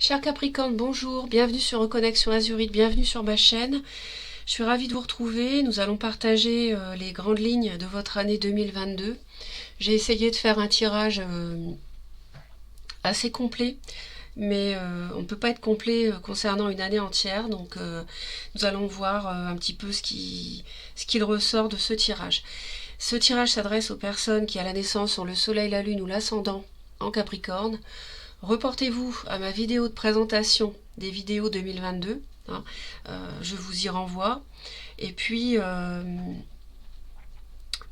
Cher Capricorne, bonjour, bienvenue sur Reconnexion Azurite, bienvenue sur ma chaîne. Je suis ravie de vous retrouver. Nous allons partager les grandes lignes de votre année 2022. J'ai essayé de faire un tirage assez complet, mais on ne peut pas être complet concernant une année entière. Donc nous allons voir un petit peu ce qu'il ressort de ce tirage. Ce tirage s'adresse aux personnes qui à la naissance ont le soleil, la lune ou l'ascendant en Capricorne. Reportez-vous à ma vidéo de présentation des vidéos 2022, hein, je vous y renvoie. Et puis,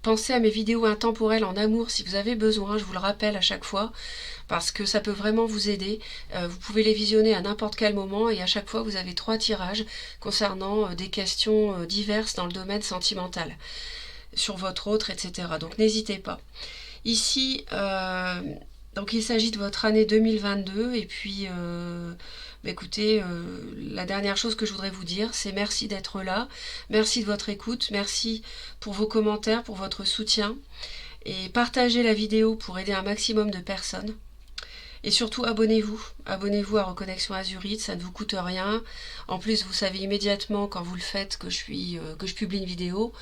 pensez à mes vidéos intemporelles en amour si vous avez besoin, je vous le rappelle à chaque fois, parce que ça peut vraiment vous aider. Vous pouvez les visionner à n'importe quel moment et à chaque fois vous avez 3 tirages concernant des questions diverses dans le domaine sentimental, sur votre autre, etc. Donc n'hésitez pas. Ici, donc il s'agit de votre année 2022 et puis écoutez, la dernière chose que je voudrais vous dire, c'est merci d'être là, merci de votre écoute, merci pour vos commentaires, pour votre soutien et partagez la vidéo pour aider un maximum de personnes. Et surtout, abonnez-vous à Reconnexion Azurite, ça ne vous coûte rien. En plus, vous savez immédiatement quand vous le faites que je publie une vidéo.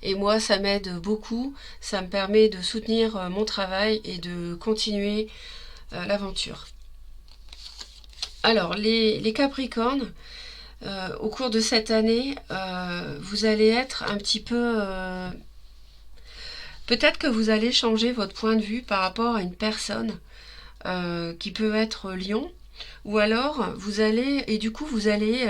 Et moi, ça m'aide beaucoup, ça me permet de soutenir mon travail et de continuer l'aventure. Alors, les Capricornes, au cours de cette année, vous allez être un petit peu... peut-être que vous allez changer votre point de vue par rapport à une personne qui peut être Lion, ou alors vous allez, et du coup vous allez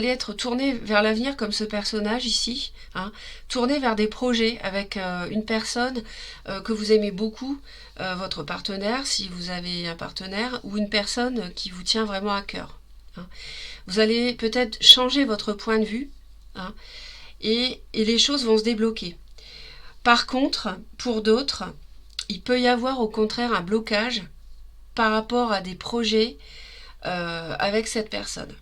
être tourné vers l'avenir comme ce personnage ici, hein, tourné vers des projets avec une personne que vous aimez beaucoup, votre partenaire, si vous avez un partenaire, ou une personne qui vous tient vraiment à cœur. Hein. Vous allez peut-être changer votre point de vue, hein, et les choses vont se débloquer. Par contre, pour d'autres, il peut y avoir au contraire un blocage par rapport à des projets avec cette personne.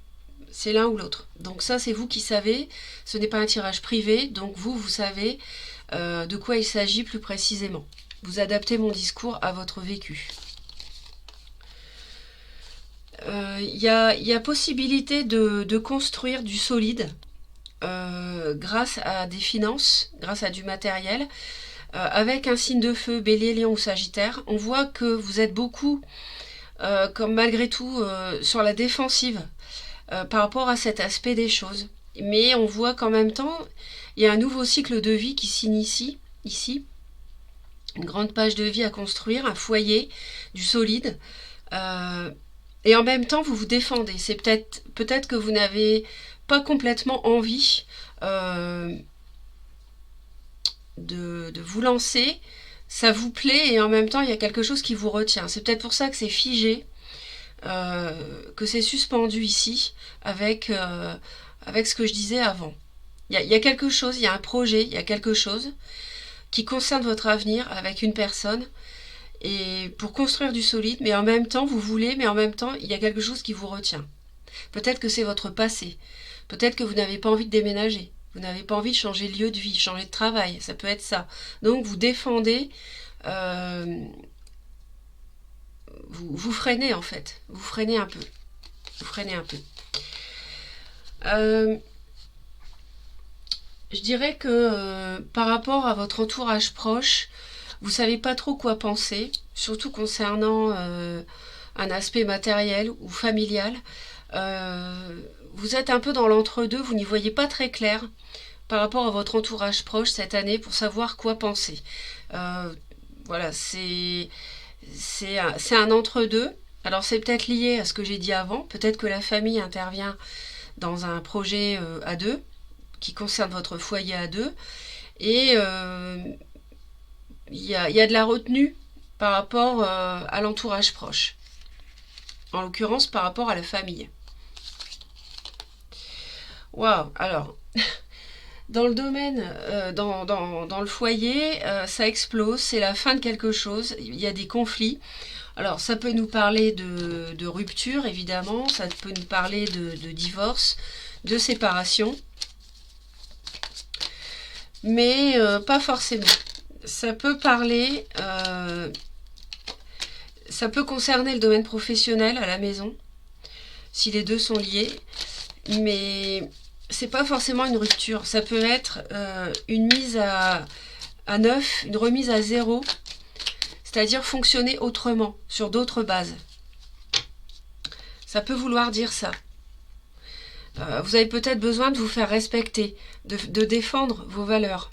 C'est l'un ou l'autre. Donc ça, c'est vous qui savez. Ce n'est pas un tirage privé, donc vous savez de quoi il s'agit plus précisément. Vous adaptez mon discours à votre vécu. Il y a possibilité de construire du solide grâce à des finances, grâce à du matériel. Avec un signe de feu, Bélier, Lion ou Sagittaire, on voit que vous êtes beaucoup, comme malgré tout, sur la défensive par rapport à cet aspect des choses. Mais on voit qu'en même temps, il y a un nouveau cycle de vie qui s'initie ici. Une grande page de vie à construire, un foyer, du solide. Et en même temps, vous vous défendez. C'est peut-être que vous n'avez pas complètement envie de vous lancer. Ça vous plaît et en même temps, il y a quelque chose qui vous retient. C'est peut-être pour ça que c'est figé. Que c'est suspendu ici avec ce que je disais avant. Il y a quelque chose, il y a un projet, il y a quelque chose qui concerne votre avenir avec une personne et pour construire du solide, mais en même temps vous voulez, mais en même temps il y a quelque chose qui vous retient. Peut-être que c'est votre passé, peut-être que vous n'avez pas envie de déménager, vous n'avez pas envie de changer de lieu de vie, changer de travail, ça peut être ça. Donc vous défendez vous freinez en fait, vous freinez un peu. Je dirais que par rapport à votre entourage proche, vous savez pas trop quoi penser, surtout concernant un aspect matériel ou familial. Vous êtes un peu dans l'entre-deux, vous n'y voyez pas très clair par rapport à votre entourage proche cette année pour savoir quoi penser. Voilà, c'est un entre-deux. Alors c'est peut-être lié à ce que j'ai dit avant. Peut-être que la famille intervient dans un projet à deux, qui concerne votre foyer à deux. Et il y a de la retenue par rapport à l'entourage proche. En l'occurrence par rapport à la famille. Waouh, alors... Dans le domaine, dans le foyer, ça explose, c'est la fin de quelque chose, il y a des conflits. Alors ça peut nous parler de rupture évidemment, ça peut nous parler de divorce, de séparation, mais pas forcément. Ça peut parler Ça peut concerner le domaine professionnel à la maison, si les deux sont liés, mais c'est pas forcément une rupture. Ça peut être une mise à neuf, une remise à zéro, c'est-à-dire fonctionner autrement, sur d'autres bases. Ça peut vouloir dire ça. Vous avez peut-être besoin de vous faire respecter, de défendre vos valeurs.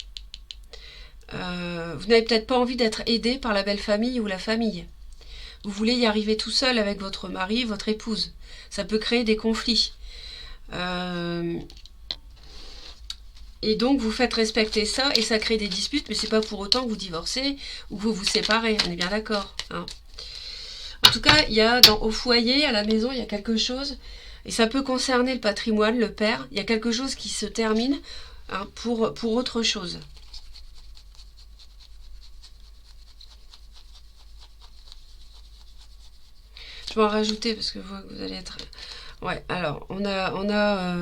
Vous n'avez peut-être pas envie d'être aidé par la belle famille ou la famille. Vous voulez y arriver tout seul avec votre mari, votre épouse. Ça peut créer des conflits. Et donc vous faites respecter ça et ça crée des disputes, mais c'est pas pour autant que vous divorcez ou que vous vous séparez, on est bien d'accord. Hein. En tout cas, il y a au foyer, à la maison, il y a quelque chose, et ça peut concerner le patrimoine, le père, il y a quelque chose qui se termine pour autre chose. Je vais en rajouter parce que vous allez être... Ouais, alors, on a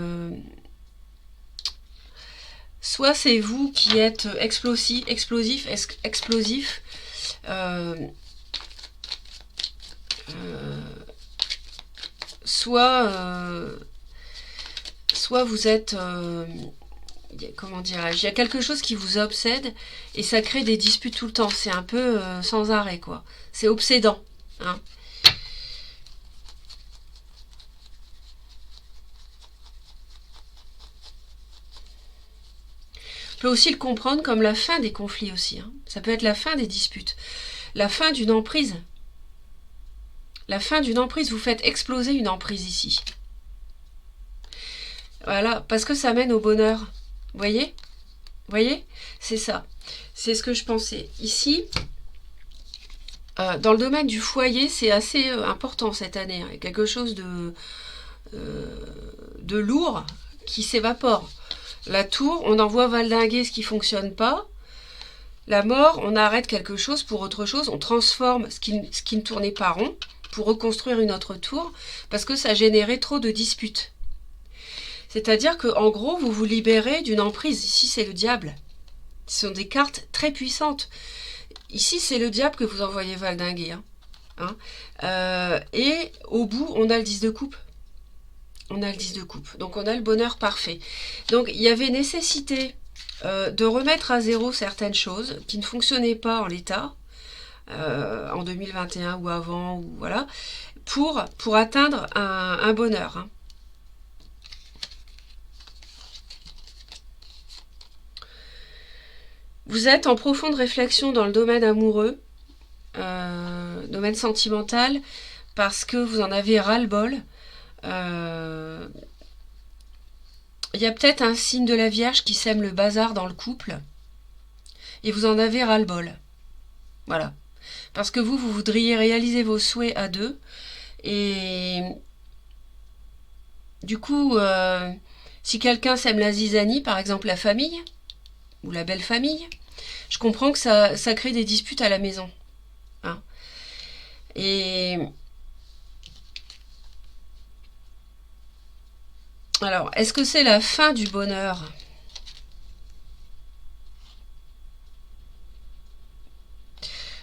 soit c'est vous qui êtes explosif, soit vous êtes... comment dirais-je, il y a quelque chose qui vous obsède et ça crée des disputes tout le temps. C'est un peu sans arrêt, quoi. C'est obsédant. Hein. On peut aussi le comprendre comme la fin des conflits aussi. Hein. Ça peut être la fin des disputes. La fin d'une emprise. La fin d'une emprise. Vous faites exploser une emprise ici. Voilà, parce que ça mène au bonheur. Vous voyez ? Vous voyez ? C'est ça. C'est ce que je pensais. Ici, dans le domaine du foyer, c'est assez important cette année. Il y a quelque chose de lourd qui s'évapore. La tour, on envoie valdinguer ce qui ne fonctionne pas. La mort, on arrête quelque chose pour autre chose. On transforme ce qui ne tournait pas rond pour reconstruire une autre tour parce que ça générait trop de disputes. C'est-à-dire qu'en gros, vous vous libérez d'une emprise. Ici, c'est le diable. Ce sont des cartes très puissantes. Ici, c'est le diable que vous envoyez valdinguer. Et au bout, on a le 10 de coupe. On a le 10 de coupe. Donc, on a le bonheur parfait. Donc, il y avait nécessité de remettre à zéro certaines choses qui ne fonctionnaient pas en l'état, en 2021 ou avant, ou voilà, pour atteindre un bonheur. Hein. Vous êtes en profonde réflexion dans le domaine amoureux, domaine sentimental, parce que vous en avez ras-le-bol. Il y a peut-être un signe de la Vierge qui sème le bazar dans le couple, et vous en avez ras-le-bol. Voilà. Parce que vous voudriez réaliser vos souhaits à deux, et du coup, si quelqu'un sème la zizanie, par exemple la famille, ou la belle famille, je comprends que ça crée des disputes à la maison. Hein. Et alors, est-ce que c'est la fin du bonheur ?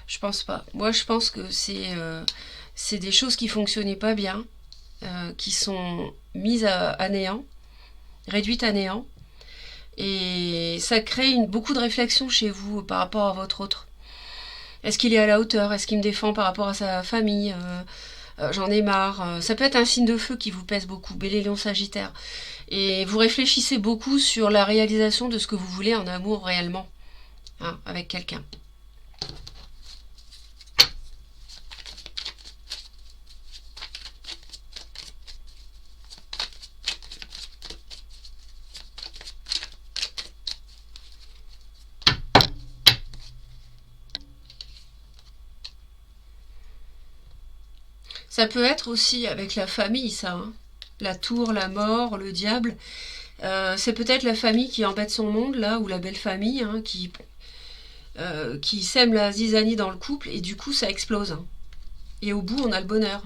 Je pense pas. Moi, je pense que c'est des choses qui fonctionnaient pas bien, qui sont mises à néant, réduites à néant. Et ça crée beaucoup de réflexion chez vous par rapport à votre autre. Est-ce qu'il est à la hauteur ? Est-ce qu'il me défend par rapport à sa famille ? J'en ai marre. Ça peut être un signe de feu qui vous pèse beaucoup, Bélier, Lion, Sagittaire. Et vous réfléchissez beaucoup sur la réalisation de ce que vous voulez en amour réellement, hein, avec quelqu'un. Ça peut être aussi avec la famille, ça. Hein. La tour, la mort, le diable. C'est peut-être la famille qui embête son monde, là, ou la belle famille, hein, qui sème la zizanie dans le couple, et du coup, ça explose. Hein. Et au bout, on a le bonheur.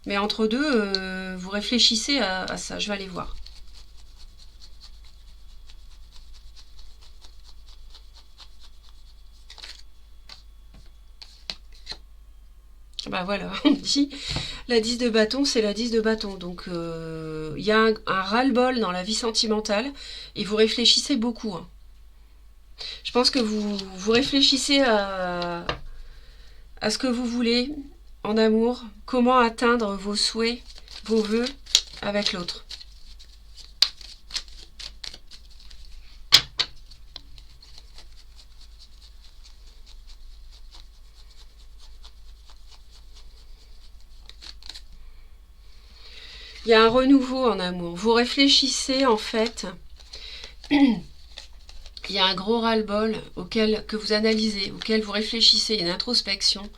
Mais entre deux, vous réfléchissez à ça. Je vais aller voir. Bah voilà, on dit la 10 de bâton, c'est la 10 de bâton. Donc il y a un ras-le-bol dans la vie sentimentale et vous réfléchissez beaucoup, hein. Je pense que vous réfléchissez à ce que vous voulez en amour, comment atteindre vos souhaits, vos vœux avec l'autre. Il y a un renouveau en amour. Vous réfléchissez en fait. Il y a un gros ras-le-bol que vous analysez, auquel vous réfléchissez, une introspection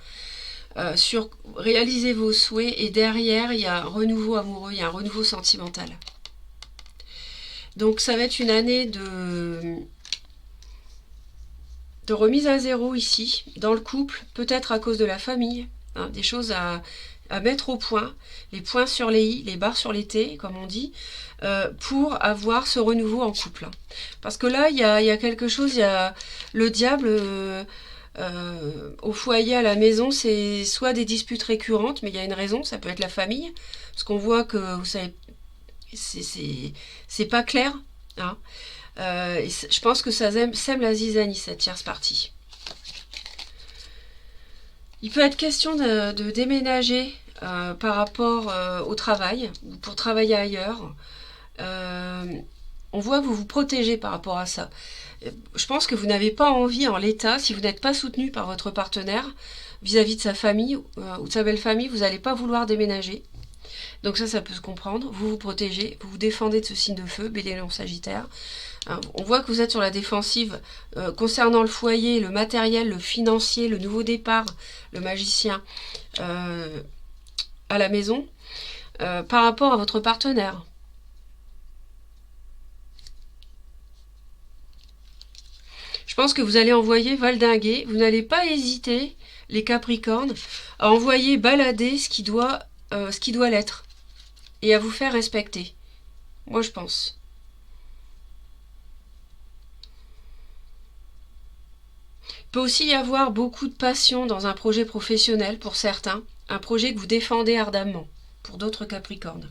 sur réaliser vos souhaits, et derrière il y a un renouveau amoureux, il y a un renouveau sentimental. Donc ça va être une année de remise à zéro ici, dans le couple, peut-être à cause de la famille, hein, des choses à mettre au point, les points sur les i, les barres sur les t, comme on dit, pour avoir ce renouveau en couple. Parce que là, il y a quelque chose, il y a le diable au foyer, à la maison, c'est soit des disputes récurrentes, mais il y a une raison, ça peut être la famille, parce qu'on voit que, vous savez, c'est pas clair, hein. Je pense que ça sème la zizanie, cette tierce partie. Il peut être question de déménager par rapport au travail, ou pour travailler ailleurs. On voit que vous vous protégez par rapport à ça. Je pense que vous n'avez pas envie en l'état, si vous n'êtes pas soutenu par votre partenaire vis-à-vis de sa famille ou de sa belle famille, vous n'allez pas vouloir déménager. Donc ça peut se comprendre. Vous vous protégez, vous vous défendez de ce signe de feu, Bélier, Lion, Sagittaire. On voit que vous êtes sur la défensive concernant le foyer, le matériel, le financier, le nouveau départ, le magicien à la maison, par rapport à votre partenaire. Je pense que vous allez envoyer valdinguer, vous n'allez pas hésiter, les Capricornes, à envoyer balader ce qui doit l'être, et à vous faire respecter. Moi, je pense. Il peut aussi y avoir beaucoup de passion dans un projet professionnel pour certains, un projet que vous défendez ardemment, pour d'autres Capricornes.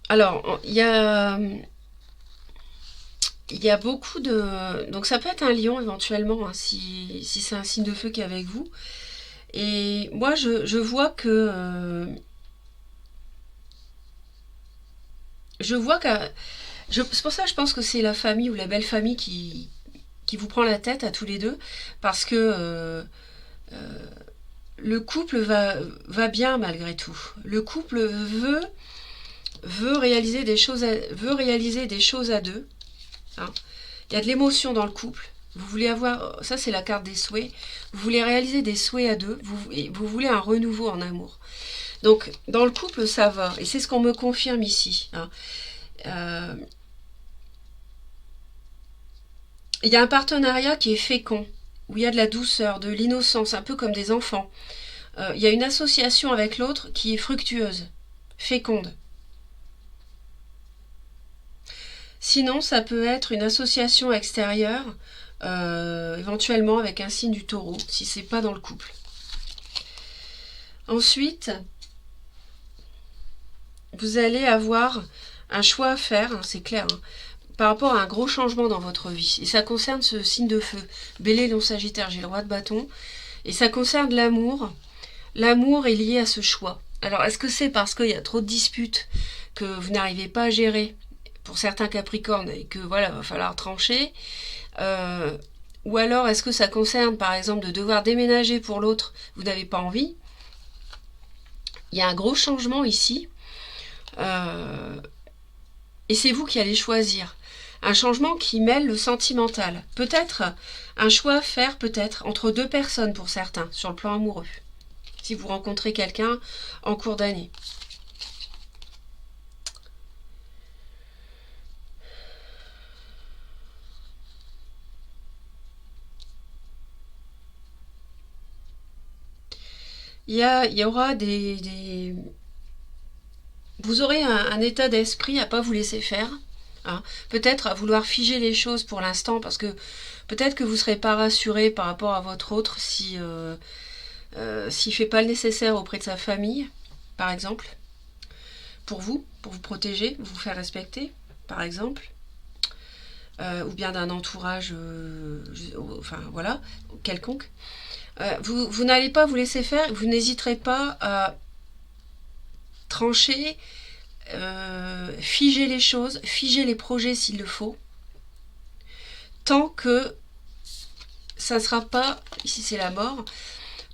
Alors, il y a beaucoup de... Donc ça peut être un lion éventuellement, hein, si c'est un signe de feu qui est avec vous. Et moi, je vois que... c'est pour ça que je pense que c'est la famille ou la belle famille qui vous prend la tête à tous les deux, parce que le couple va bien malgré tout. Le couple veut réaliser des choses à deux, hein. Il y a de l'émotion dans le couple. Vous voulez avoir, ça c'est la carte des souhaits, vous voulez réaliser des souhaits à deux, vous voulez un renouveau en amour. Donc dans le couple ça va, et c'est ce qu'on me confirme ici, hein. Il y a un partenariat qui est fécond, où il y a de la douceur, de l'innocence, un peu comme des enfants. Il y a une association avec l'autre qui est fructueuse, féconde. Sinon, ça peut être une association extérieure, éventuellement avec un signe du taureau, si c'est pas dans le couple. Ensuite, vous allez avoir un choix à faire, hein, c'est clair, hein, par rapport à un gros changement dans votre vie. Et ça concerne ce signe de feu. Bélier, Lion, Sagittaire, j'ai le roi de bâton. Et ça concerne l'amour. L'amour est lié à ce choix. Alors, est-ce que c'est parce qu'il y a trop de disputes que vous n'arrivez pas à gérer pour certains Capricornes et que voilà, va falloir trancher, ou alors est-ce que ça concerne par exemple de devoir déménager pour l'autre, vous n'avez pas envie. Il y a un gros changement ici, et c'est vous qui allez choisir. Un changement qui mêle le sentimental. Peut-être un choix à faire, peut-être, entre deux personnes pour certains, sur le plan amoureux. Si vous rencontrez quelqu'un en cours d'année. Il y aura vous aurez un état d'esprit à ne pas vous laisser faire, Hein. Peut-être à vouloir figer les choses pour l'instant, parce que peut-être que vous ne serez pas rassuré par rapport à votre autre si s'il ne fait pas le nécessaire auprès de sa famille, par exemple, pour vous protéger, vous faire respecter, par exemple, ou bien d'un entourage, enfin voilà, quelconque. Vous n'allez pas vous laisser faire, vous n'hésiterez pas à trancher, figer les choses, figer les projets s'il le faut, tant que ça ne sera pas, ici c'est la mort,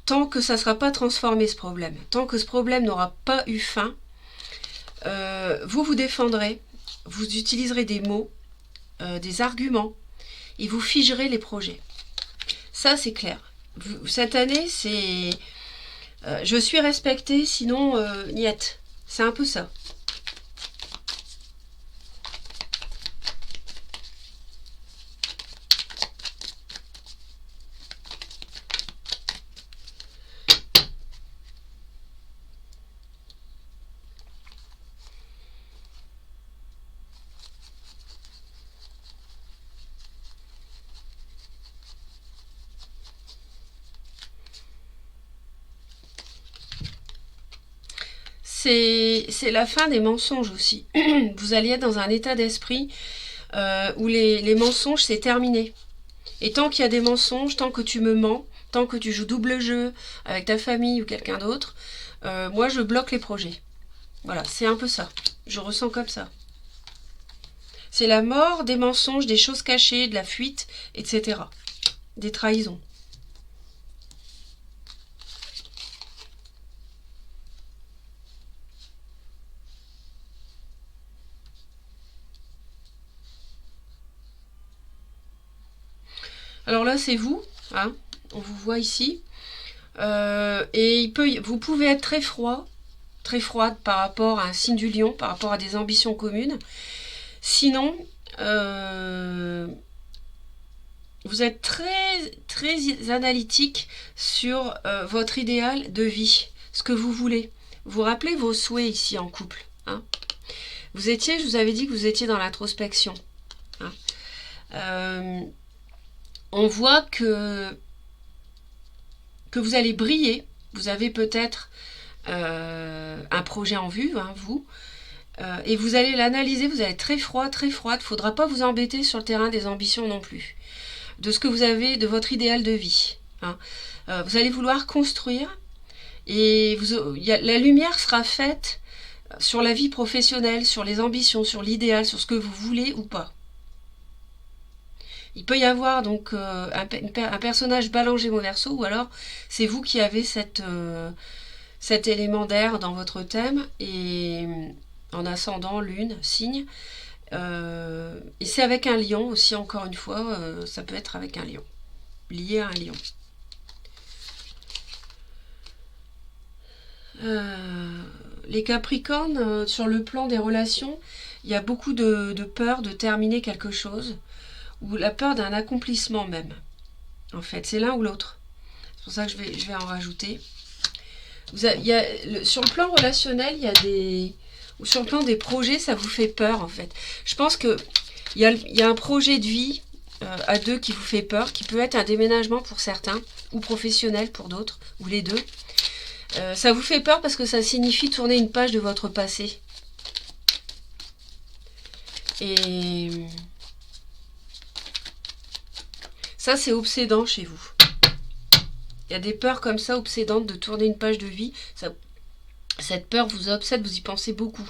tant que ça ne sera pas transformé ce problème, tant que ce problème n'aura pas eu fin, vous vous défendrez, vous utiliserez des mots, des arguments, et vous figerez les projets. Ça c'est clair. Cette année c'est je suis respectée, sinon niet. C'est un peu ça. C'est la fin des mensonges aussi. Vous allez être dans un état d'esprit où les mensonges, c'est terminé. Et tant qu'il y a des mensonges, tant que tu me mens, tant que tu joues double jeu avec ta famille ou quelqu'un d'autre, moi je bloque les projets. Voilà, c'est un peu ça. Je ressens comme ça. C'est la mort des mensonges, des choses cachées, de la fuite, etc. Des trahisons. Alors là, c'est vous, hein, on vous voit ici. Et vous pouvez être très froide par rapport à un signe du lion, par rapport à des ambitions communes. Sinon, vous êtes très analytique sur votre idéal de vie, ce que vous voulez. Vous rappelez vos souhaits ici en couple. Hein. Je vous avais dit que vous étiez dans l'introspection. Hein. On voit que vous allez briller. Vous avez peut-être un projet en vue, hein, vous, et vous allez l'analyser, vous allez être très froide. Il ne faudra pas vous embêter sur le terrain des ambitions non plus, de ce que vous avez, de votre idéal de vie. Hein. Vous allez vouloir construire, et la lumière sera faite sur la vie professionnelle, sur les ambitions, sur l'idéal, sur ce que vous voulez ou pas. Il peut y avoir donc un personnage Balance Gémeaux Verseau, ou alors c'est vous qui avez cet élément d'air dans votre thème, et en ascendant, lune, signe. Et c'est avec un lion aussi, encore une fois, ça peut être avec un lion, lié à un lion. Les Capricornes, sur le plan des relations, il y a beaucoup de peur de terminer quelque chose, ou la peur d'un accomplissement même. En fait, c'est l'un ou l'autre. C'est pour ça que je vais en rajouter. Sur le plan relationnel, ou sur le plan des projets, ça vous fait peur en fait. Je pense que il y a un projet de vie à deux qui vous fait peur, qui peut être un déménagement pour certains, ou professionnel pour d'autres, ou les deux. Ça vous fait peur parce que ça signifie tourner une page de votre passé. Et ça, c'est obsédant chez vous. Il y a des peurs comme ça, obsédantes, de tourner une page de vie. Cette peur vous obsède, vous y pensez beaucoup.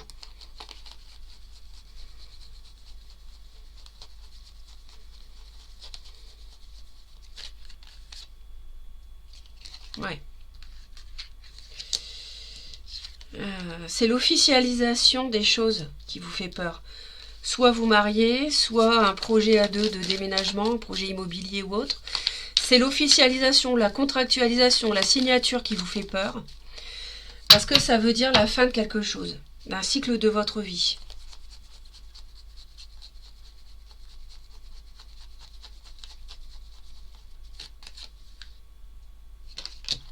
Ouais. C'est l'officialisation des choses qui vous fait peur. Soit vous mariez, soit un projet à deux de déménagement, un projet immobilier ou autre. C'est l'officialisation, la contractualisation, la signature qui vous fait peur. Parce que ça veut dire la fin de quelque chose, d'un cycle de votre vie.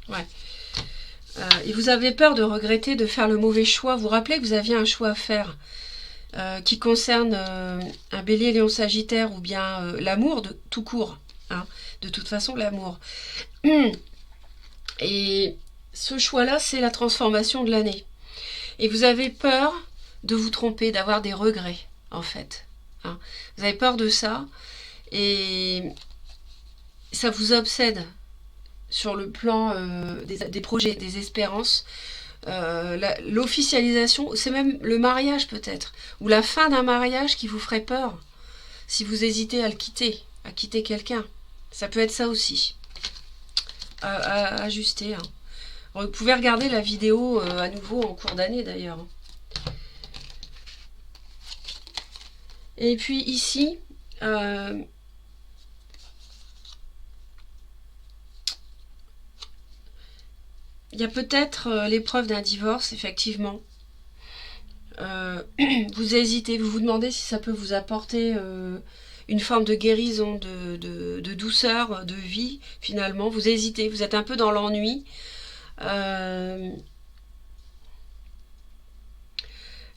Ouais. Et vous avez peur de regretter, de faire le mauvais choix. Vous vous rappelez que vous aviez un choix à faire. qui concerne un bélier, lion, sagittaire ou bien l'amour tout court. Hein, de toute façon, l'amour. Et ce choix-là, c'est la transformation de l'année. Et vous avez peur de vous tromper, d'avoir des regrets, en fait. Hein. Vous avez peur de ça, et ça vous obsède sur le plan des projets, des espérances. L'officialisation, c'est même le mariage peut-être, ou la fin d'un mariage qui vous ferait peur, si vous hésitez à le quitter, à quitter quelqu'un. Ça peut être ça aussi. À ajuster. Hein. Vous pouvez regarder la vidéo à nouveau en cours d'année d'ailleurs. Et puis ici, il y a peut-être l'épreuve d'un divorce, effectivement. Vous hésitez, vous vous demandez si ça peut vous apporter une forme de guérison, de douceur, de vie, finalement. Vous hésitez, vous êtes un peu dans l'ennui.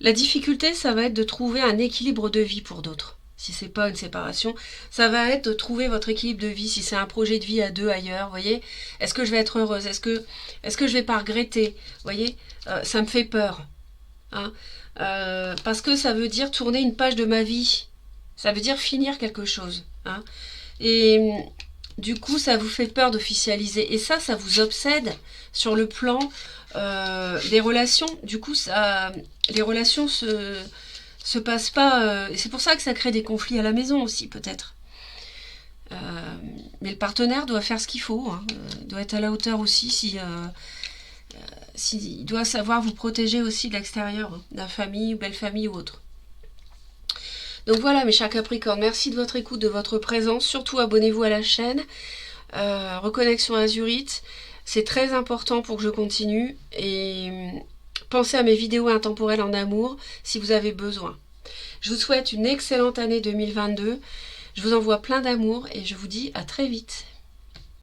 La difficulté, ça va être de trouver un équilibre de vie pour d'autres. Si c'est pas une séparation, ça va être de trouver votre équilibre de vie. Si c'est un projet de vie à deux ailleurs, vous voyez, est-ce que je vais être heureuse, est-ce que je vais pas regretter, vous voyez, ça me fait peur, hein, parce que ça veut dire tourner une page de ma vie, ça veut dire finir quelque chose, hein, et du coup, ça vous fait peur d'officialiser, et ça vous obsède sur le plan des relations. Du coup, les relations se passent pas. Et c'est pour ça que ça crée des conflits à la maison aussi, peut-être. Mais le partenaire doit faire ce qu'il faut, hein, doit être à la hauteur aussi, il doit savoir vous protéger aussi de l'extérieur, hein, d'un famille, belle famille ou autre. Donc voilà mes chers Capricornes, merci de votre écoute, de votre présence. Surtout abonnez-vous à la chaîne. Reconnexion Azurite, c'est très important pour que je continue. Et pensez à mes vidéos intemporelles en amour si vous avez besoin. Je vous souhaite une excellente année 2022. Je vous envoie plein d'amour et je vous dis à très vite.